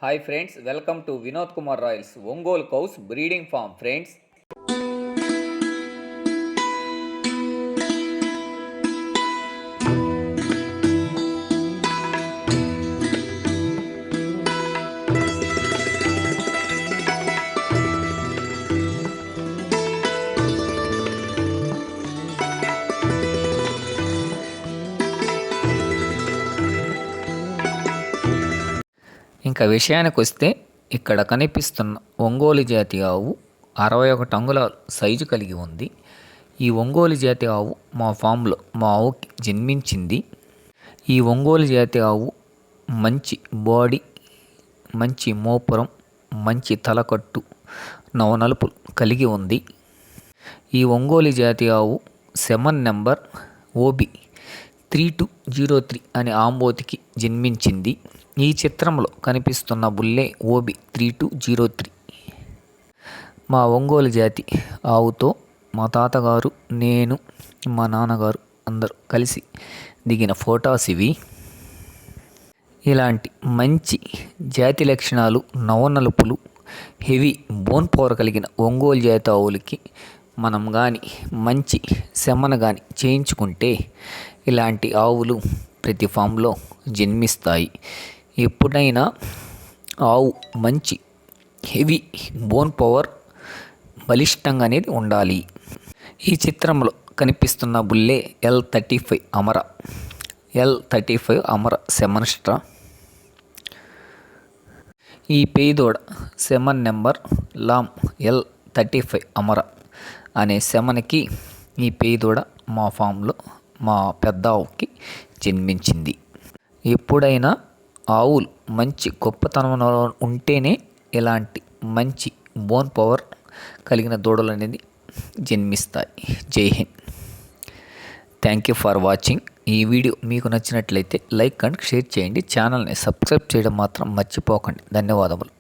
Hi friends, welcome to Vinod Kumar Royals Ongole cows breeding form friends. ఇంకా విషయానికి వస్తే ఇక్కడ కనిపిస్తున్న ఒంగోలు జాతి ఆవు 61 అంగుళాల సైజు కలిగి ఉంది. ఈ ఒంగోలు జాతి ఆవు మా ఫామ్లో మా ఆవుకి జన్మించింది. ఈ ఒంగోలు జాతి ఆవు మంచి బాడీ, మంచి మోపురం, మంచి తలకట్టు, నవనలుపులు కలిగి ఉంది. ఈ ఒంగోలు జాతి ఆవు సెమన్ నెంబర్ OB 3203 అనే ఆంబోతికి జన్మించింది. ఈ చిత్రంలో కనిపిస్తున్న బుల్లే OB 3203. మా ఒంగోలు జాతి ఆవుతో మా తాతగారు, నేను, మా నాన్నగారు అందరూ కలిసి దిగిన ఫోటోస్ ఇవి. ఇలాంటి మంచి జాతి లక్షణాలు, నవనలుపులు, హెవీ బోన్ పవర్ కలిగిన ఒంగోలు జాతి ఆవులకి మనం కానీ మంచి సెమన కానీ చేయించుకుంటే ఇలాంటి ఆవులు ప్రతి ఫామ్లో జన్మిస్తాయి. ఎప్పుడైనా ఆవు మంచి హెవీ బోన్ పవర్, బలిష్టంగా అనేది ఉండాలి. ఈ చిత్రంలో కనిపిస్తున్న బుల్లే L35 అమర, L35 అమర సెమన్స్ట్రా. ఈ పేదోడ సెమన్ నెంబర్ లామ్ L35 అమర అనే సెమన్కి ఈ పేదోడ మా ఫామ్లో మా పెద్ద ఆవుకి జన్మించింది. ఎప్పుడైనా ఆవులు మంచి గొప్పతనంలో ఉంటేనే ఇలాంటి మంచి బోన్ పవర్ కలిగిన దూడలు అనేది జన్మిస్తాయి. జై Hind. Thank you for watching. ఈ వీడియో మీకు నచ్చినట్లయితే లైక్ అండ్ షేర్ చేయండి. ఛానల్ని సబ్స్క్రైబ్ చేయడం మాత్రం మర్చిపోకండి. ధన్యవాదములు.